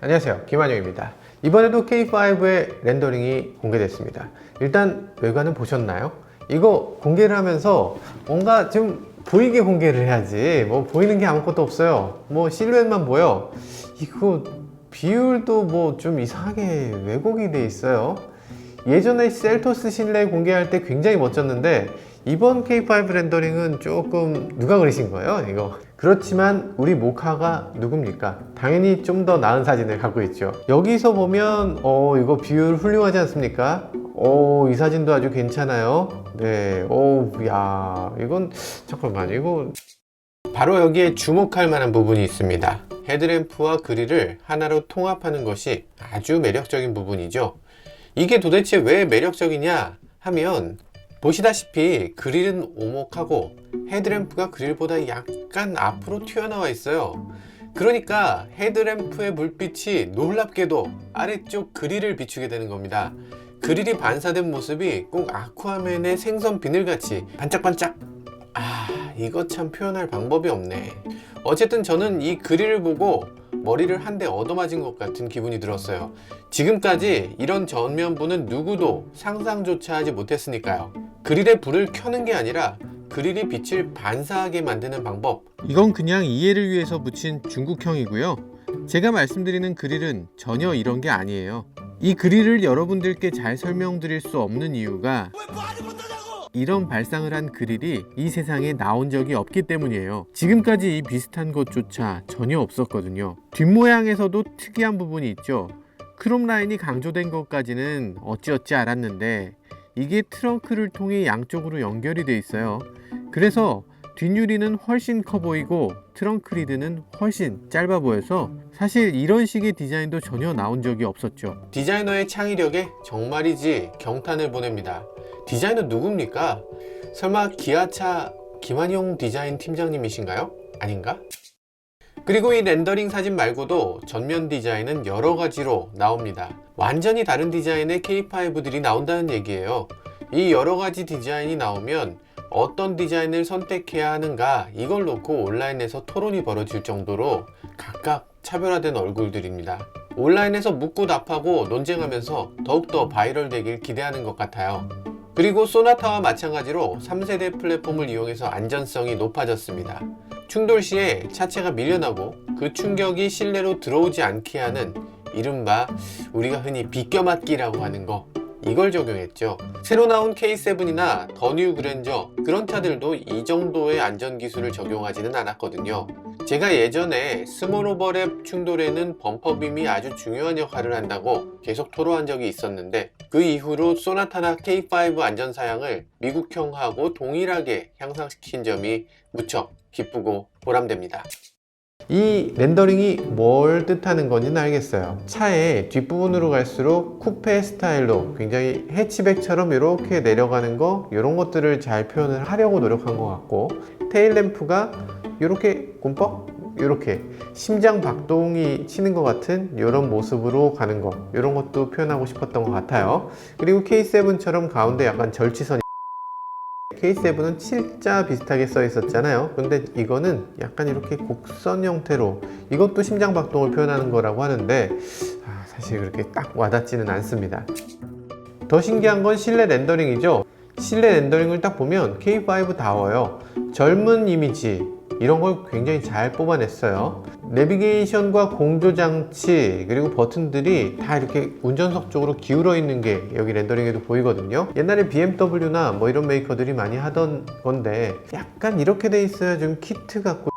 안녕하세요, 김한영입니다. 이번에도 K5의 렌더링이 공개됐습니다. 일단 외관은 보셨나요? 이거 공개를 하면서 뭔가 좀 보이게 공개를 해야지 뭐 보이는 게 아무것도 없어요. 뭐 실루엣만 보여. 이거 비율도 뭐 좀 이상하게 왜곡이 돼 있어요. 예전에 셀토스 실내 공개할 때 굉장히 멋졌는데 이번 K5 렌더링은 조금 누가 그리신 거예요 이거? 그렇지만 우리 모카가 누굽니까? 당연히 좀 더 나은 사진을 갖고 있죠. 여기서 보면 이거 비율 훌륭하지 않습니까? 이 사진도 아주 괜찮아요. 네, 야 이건 잠깐만, 이거 바로 여기에 주목할 만한 부분이 있습니다. 헤드램프와 그릴을 하나로 통합하는 것이 아주 매력적인 부분이죠. 이게 도대체 왜 매력적이냐 하면, 보시다시피 그릴은 오목하고 헤드램프가 그릴보다 약간 앞으로 튀어나와 있어요. 그러니까 헤드램프의 불빛이 놀랍게도 아래쪽 그릴을 비추게 되는 겁니다. 그릴이 반사된 모습이 꼭 아쿠아맨의 생선 비늘같이 반짝반짝. 이거 참 표현할 방법이 없네. 어쨌든 저는 이 그릴을 보고 머리를 한 대 얻어맞은 것 같은 기분이 들었어요. 지금까지 이런 전면부는 누구도 상상조차 하지 못했으니까요. 그릴에 불을 켜는 게 아니라 그릴이 빛을 반사하게 만드는 방법, 이건 그냥 이해를 위해서 붙인 중국형이고요. 제가 말씀드리는 그릴은 전혀 이런 게 아니에요. 이 그릴을 여러분들께 잘 설명드릴 수 없는 이유가, 이런 발상을 한 그릴이 이 세상에 나온 적이 없기 때문이에요. 지금까지 이 비슷한 것조차 전혀 없었거든요. 뒷모양에서도 특이한 부분이 있죠. 크롬 라인이 강조된 것까지는 어찌어찌 알았는데 이게 트렁크를 통해 양쪽으로 연결이 돼 있어요. 그래서 뒷유리는 훨씬 커 보이고 트렁크 리드는 훨씬 짧아 보여서 사실 이런 식의 디자인도 전혀 나온 적이 없었죠. 디자이너의 창의력에 정말이지 경탄을 보냅니다. 디자이너 누굽니까? 설마 기아차 김한용 디자인 팀장님이신가요? 아닌가? 그리고 이 렌더링 사진 말고도 전면 디자인은 여러 가지로 나옵니다. 완전히 다른 디자인의 K5들이 나온다는 얘기예요. 이 여러 가지 디자인이 나오면 어떤 디자인을 선택해야 하는가, 이걸 놓고 온라인에서 토론이 벌어질 정도로 각각 차별화된 얼굴들입니다. 온라인에서 묻고 답하고 논쟁하면서 더욱더 바이럴 되길 기대하는 것 같아요. 그리고 소나타와 마찬가지로 3세대 플랫폼을 이용해서 안전성이 높아졌습니다. 충돌 시에 차체가 밀려나고 그 충격이 실내로 들어오지 않게 하는 이른바 우리가 흔히 비껴맞기라고 하는 거, 이걸 적용했죠. 새로 나온 K7이나 더 뉴 그랜저, 그런 차들도 이 정도의 안전기술을 적용하지는 않았거든요. 제가 예전에 스몰 오버랩 충돌에는 범퍼빔이 아주 중요한 역할을 한다고 계속 토로한 적이 있었는데, 그 이후로 소나타나 K5 안전사양을 미국형하고 동일하게 향상시킨 점이 무척 기쁘고 보람됩니다. 이 렌더링이 뭘 뜻하는 건지는 알겠어요. 차의 뒷부분으로 갈수록 쿠페 스타일로 굉장히 해치백처럼 이렇게 내려가는 거, 이런 것들을 잘 표현을 하려고 노력한 것 같고, 테일램프가 이렇게 꼼뻑 이렇게 심장 박동이 치는 것 같은 이런 모습으로 가는 거, 이런 것도 표현하고 싶었던 것 같아요. 그리고 K7처럼 가운데 약간 절취선이, K7은 7자 비슷하게 써 있었잖아요. 근데 이거는 약간 이렇게 곡선 형태로, 이것도 심장 박동을 표현하는 거라고 하는데 사실 그렇게 딱 와닿지는 않습니다. 더 신기한 건 실내 렌더링이죠. 실내 렌더링을 딱 보면 K5다워요. 젊은 이미지, 이런 걸 굉장히 잘 뽑아냈어요. 내비게이션과 공조장치 그리고 버튼들이 다 이렇게 운전석 쪽으로 기울어 있는 게 여기 렌더링에도 보이거든요. 옛날에 BMW나 뭐 이런 메이커들이 많이 하던 건데 약간 이렇게 돼 있어야 좀 키트 같고,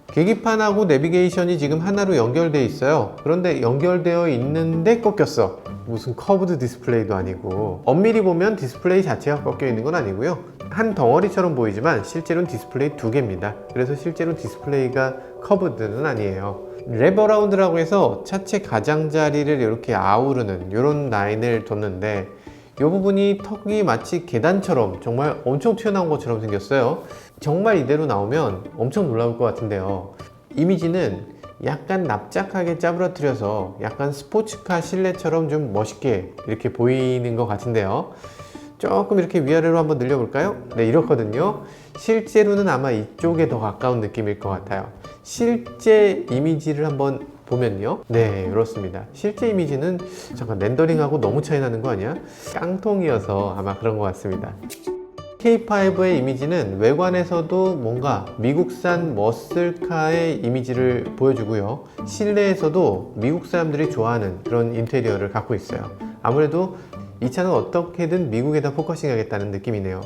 계기판하고 내비게이션이 지금 하나로 연결되어 있어요. 그런데 연결되어 있는데 꺾였어. 무슨 커브드 디스플레이도 아니고. 엄밀히 보면 디스플레이 자체가 꺾여 있는 건 아니고요, 한 덩어리처럼 보이지만 실제로는 디스플레이 두 개입니다. 그래서 실제로 디스플레이가 커브드는 아니에요. 랩어라운드라고 해서 차체 가장자리를 이렇게 아우르는 이런 라인을 뒀는데, 이 부분이 턱이 마치 계단처럼 정말 엄청 튀어나온 것처럼 생겼어요. 정말 이대로 나오면 엄청 놀라울 것 같은데요. 이미지는 약간 납작하게 짜부러뜨려서 약간 스포츠카 실내처럼 좀 멋있게 이렇게 보이는 것 같은데요. 조금 이렇게 위아래로 한번 늘려볼까요? 네, 이렇거든요. 실제로는 아마 이쪽에 더 가까운 느낌일 것 같아요. 실제 이미지를 한번 보면요. 네, 그렇습니다. 실제 이미지는 잠깐 렌더링하고 너무 차이 나는 거 아니야? 깡통이어서 아마 그런 것 같습니다. K5의 이미지는 외관에서도 뭔가 미국산 머슬카의 이미지를 보여주고요. 실내에서도 미국 사람들이 좋아하는 그런 인테리어를 갖고 있어요. 아무래도 이 차는 어떻게든 미국에다 포커싱 하겠다는 느낌이네요.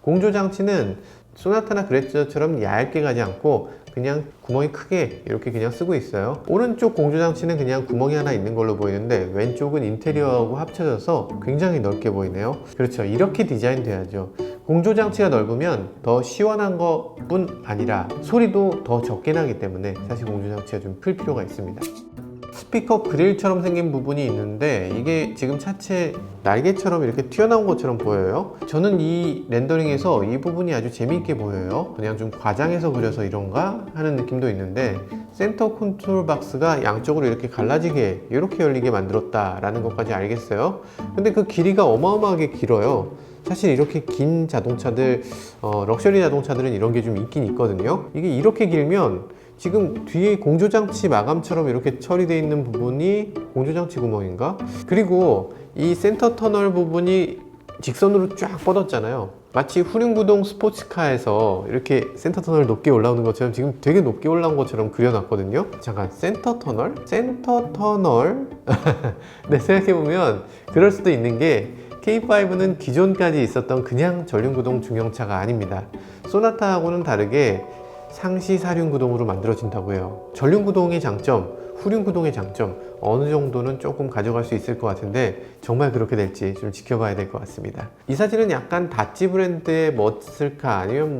공조 장치는 소나타나 그랜저처럼 얇게 가지 않고 그냥 구멍이 크게 이렇게 그냥 쓰고 있어요. 오른쪽 공조 장치는 그냥 구멍이 하나 있는 걸로 보이는데 왼쪽은 인테리어하고 합쳐져서 굉장히 넓게 보이네요. 그렇죠, 이렇게 디자인 돼야죠. 공조 장치가 넓으면 더 시원한 것뿐 아니라 소리도 더 적게 나기 때문에 사실 공조 장치가 좀 풀 필요가 있습니다. 스피커 그릴처럼 생긴 부분이 있는데 이게 지금 차체 날개처럼 이렇게 튀어나온 것처럼 보여요. 저는 이 렌더링에서 이 부분이 아주 재미있게 보여요. 그냥 좀 과장해서 그려서 이런가 하는 느낌도 있는데 센터 컨트롤 박스가 양쪽으로 이렇게 갈라지게 이렇게 열리게 만들었다라는 것까지 알겠어요. 근데 그 길이가 어마어마하게 길어요. 사실 이렇게 긴 자동차들, 럭셔리 자동차들은 이런 게 좀 있긴 있거든요. 이게 이렇게 길면 지금 뒤에 공조장치 마감처럼 이렇게 처리되어 있는 부분이 공조장치 구멍인가? 그리고 이 센터 터널 부분이 직선으로 쫙 뻗었잖아요. 마치 후륜구동 스포츠카에서 이렇게 센터 터널 높게 올라오는 것처럼 지금 되게 높게 올라온 것처럼 그려놨거든요. 잠깐, 센터 터널? 센터 터널? 네, 생각해보면 그럴 수도 있는 게 K5는 기존까지 있었던 그냥 전륜구동 중형차가 아닙니다. 소나타하고는 다르게 상시 사륜구동으로 만들어진다고 해요. 전륜구동의 장점, 후륜구동의 장점 어느 정도는 조금 가져갈 수 있을 것 같은데 정말 그렇게 될지 좀 지켜봐야 될 것 같습니다. 이 사진은 약간 다찌 브랜드의 머슬카 아니면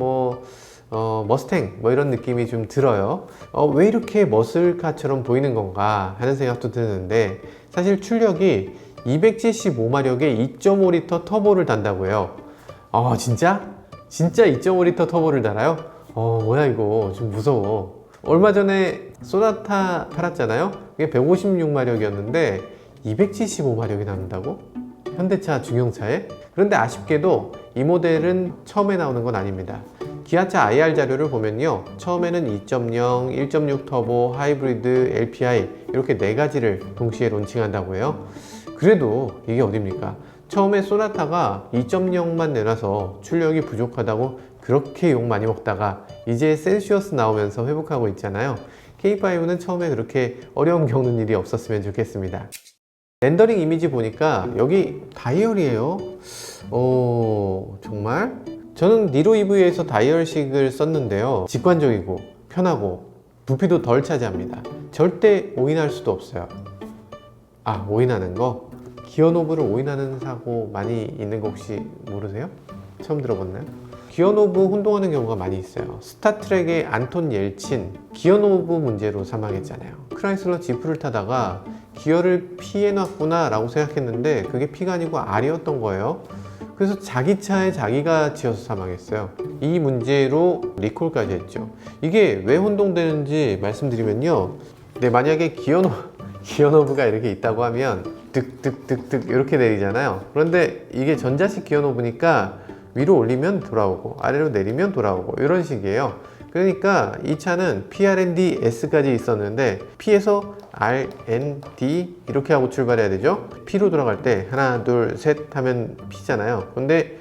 머스탱 이런 느낌이 좀 들어요. 왜 이렇게 머슬카처럼 보이는 건가 하는 생각도 드는데 사실 출력이 275마력의 2.5L 터보를 단다고 해요. 진짜? 진짜 2.5L 터보를 달아요? 뭐야 이거 좀 무서워. 얼마 전에 소나타 팔았잖아요. 그게 156마력이었는데 275마력이 나온다고? 현대차 중형차에? 그런데 아쉽게도 이 모델은 처음에 나오는 건 아닙니다. 기아차 IR 자료를 보면요, 처음에는 2.0, 1.6 터보, 하이브리드, LPI 이렇게 4가지를 동시에 론칭한다고 해요. 그래도 이게 어딥니까? 처음에 소나타가 2.0만 내놔서 출력이 부족하다고 그렇게 욕 많이 먹다가 이제 센슈어스 나오면서 회복하고 있잖아요. K5는 처음에 그렇게 어려움 겪는 일이 없었으면 좋겠습니다. 렌더링 이미지 보니까 여기 다이얼이에요. 정말? 저는 니로 EV에서 다이얼식을 썼는데요. 직관적이고 편하고 부피도 덜 차지합니다. 절대 오인할 수도 없어요. 오인하는 거? 기어 노브를 오인하는 사고 많이 있는 거 혹시 모르세요? 처음 들어봤나요? 기어 노브 혼동하는 경우가 많이 있어요. 스타트rek의 안톤 옐친 기어 노브 문제로 사망했잖아요. 크라이슬러 지프를 타다가 기어를 피해놨구나 라고 생각했는데 그게 피가 아니고 알이었던 거예요. 그래서 자기 차에 자기가 지어서 사망했어요. 이 문제로 리콜까지 했죠. 이게 왜 혼동되는지 말씀드리면요, 만약에 기어 노브가 이렇게 있다고 하면 득득득득 이렇게 내리잖아요. 그런데 이게 전자식 기어 노브니까 위로 올리면 돌아오고 아래로 내리면 돌아오고 이런 식이에요. 그러니까 이 차는 PRND S까지 있었는데 P에서 RND 이렇게 하고 출발해야 되죠. P로 돌아갈 때 하나 둘 셋 하면 P잖아요. 근데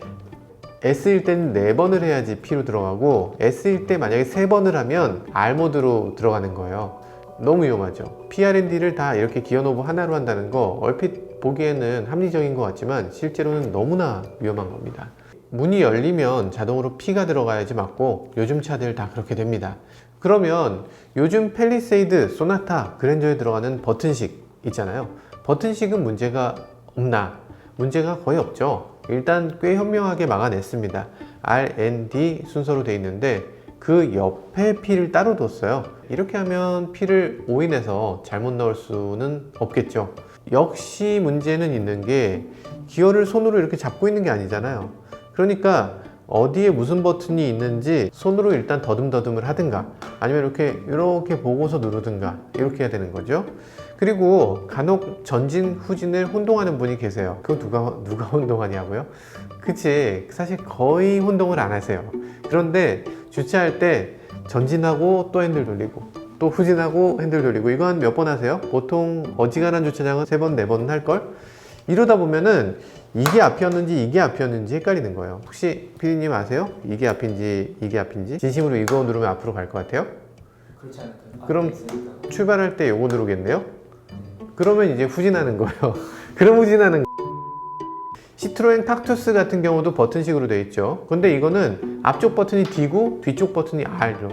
S일 때는 4번을 해야지 P로 들어가고 S일 때 만약에 3번을 하면 R 모드로 들어가는 거예요. 너무 위험하죠. PRND를 다 이렇게 기어 노브 하나로 한다는 거 얼핏 보기에는 합리적인 것 같지만 실제로는 너무나 위험한 겁니다. 문이 열리면 자동으로 P가 들어가야지 맞고 요즘 차들 다 그렇게 됩니다. 그러면 요즘 팰리세이드, 소나타, 그랜저에 들어가는 버튼식 있잖아요. 버튼식은 문제가 없나? 문제가 거의 없죠. 일단 꽤 현명하게 막아냈습니다. R&D 순서로 돼 있는데 그 옆에 P를 따로 뒀어요. 이렇게 하면 P를 오인해서 잘못 넣을 수는 없겠죠. 역시 문제는 있는 게 기어를 손으로 이렇게 잡고 있는 게 아니잖아요. 그러니까 어디에 무슨 버튼이 있는지 손으로 일단 더듬더듬을 하든가 아니면 이렇게 보고서 누르든가 이렇게 해야 되는 거죠. 그리고 간혹 전진 후진을 혼동하는 분이 계세요. 그거 누가 혼동하냐고요? 그치, 사실 거의 혼동을 안 하세요. 그런데 주차할 때 전진하고 또 핸들 돌리고 또 후진하고 핸들 돌리고. 이거 한 몇 번 하세요? 보통 어지간한 주차장은 3번, 4번 할걸? 이러다 보면은 이게 앞이었는지 이게 앞이었는지 헷갈리는 거예요. 혹시 피디님 아세요? 이게 앞인지 이게 앞인지? 진심으로 이거 누르면 앞으로 갈 것 같아요? 그렇지 않을까요? 그럼 출발할 때 요거 누르겠네요? 그러면 이제 후진하는 거예요. 그럼 후진하는 시트로엔 탁투스 같은 경우도 버튼식으로 되어 있죠. 근데 이거는 앞쪽 버튼이 D고 뒤쪽 버튼이 R로.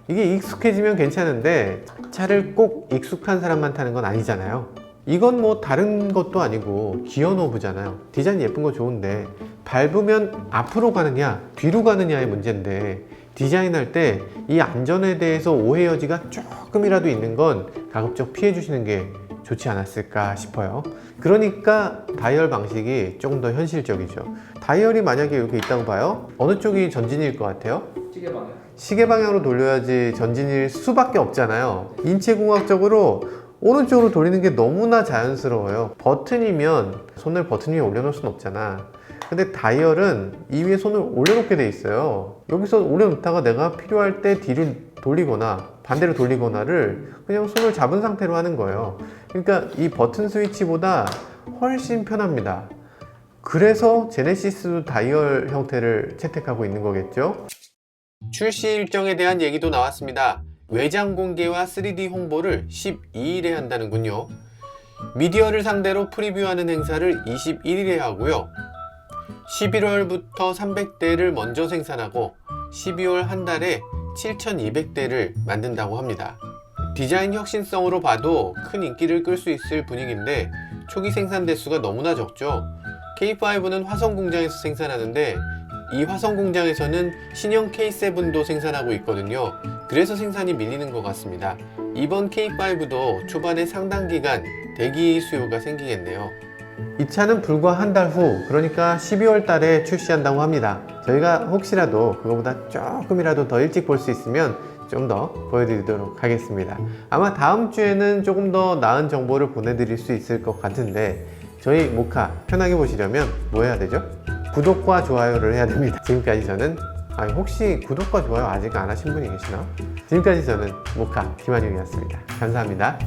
이게 익숙해지면 괜찮은데 차를 꼭 익숙한 사람만 타는 건 아니잖아요. 이건 뭐 다른 것도 아니고 기어 노브잖아요. 디자인 예쁜 거 좋은데 밟으면 앞으로 가느냐 뒤로 가느냐의 문제인데, 디자인할 때 이 안전에 대해서 오해 여지가 조금이라도 있는 건 가급적 피해 주시는 게 좋지 않았을까 싶어요. 그러니까 다이얼 방식이 조금 더 현실적이죠. 다이얼이 만약에 이렇게 있다고 봐요. 어느 쪽이 전진일 것 같아요? 시계 방향. 시계 방향으로 돌려야지 전진일 수밖에 없잖아요. 인체공학적으로 오른쪽으로 돌리는 게 너무나 자연스러워요. 버튼이면 손을 버튼 위에 올려놓을 순 없잖아. 근데 다이얼은 이 위에 손을 올려놓게 돼 있어요. 여기서 올려놓다가 내가 필요할 때 뒤를 돌리거나 반대로 돌리거나를 그냥 손을 잡은 상태로 하는 거예요. 그러니까 이 버튼 스위치보다 훨씬 편합니다. 그래서 제네시스도 다이얼 형태를 채택하고 있는 거겠죠. 출시 일정에 대한 얘기도 나왔습니다. 외장 공개와 3D 홍보를 12일에 한다는군요. 미디어를 상대로 프리뷰하는 행사를 21일에 하고요. 11월부터 300대를 먼저 생산하고 12월 한 달에 7,200대를 만든다고 합니다. 디자인 혁신성으로 봐도 큰 인기를 끌 수 있을 분위기인데 초기 생산 대수가 너무나 적죠. K5는 화성 공장에서 생산하는데 이 화성 공장에서는 신형 K7도 생산하고 있거든요. 그래서 생산이 밀리는 것 같습니다. 이번 K5도 초반에 상당 기간 대기 수요가 생기겠네요. 이 차는 불과 한 달 후, 그러니까 12월 달에 출시한다고 합니다. 저희가 혹시라도 그거보다 조금이라도 더 일찍 볼 수 있으면 좀 더 보여드리도록 하겠습니다. 아마 다음 주에는 조금 더 나은 정보를 보내드릴 수 있을 것 같은데, 저희 모카 편하게 보시려면 뭐 해야 되죠? 구독과 좋아요를 해야 됩니다. 지금까지 저는 혹시 구독과 좋아요 아직 안 하신 분이 계시나? 지금까지 저는 모카 김한용이었습니다. 감사합니다.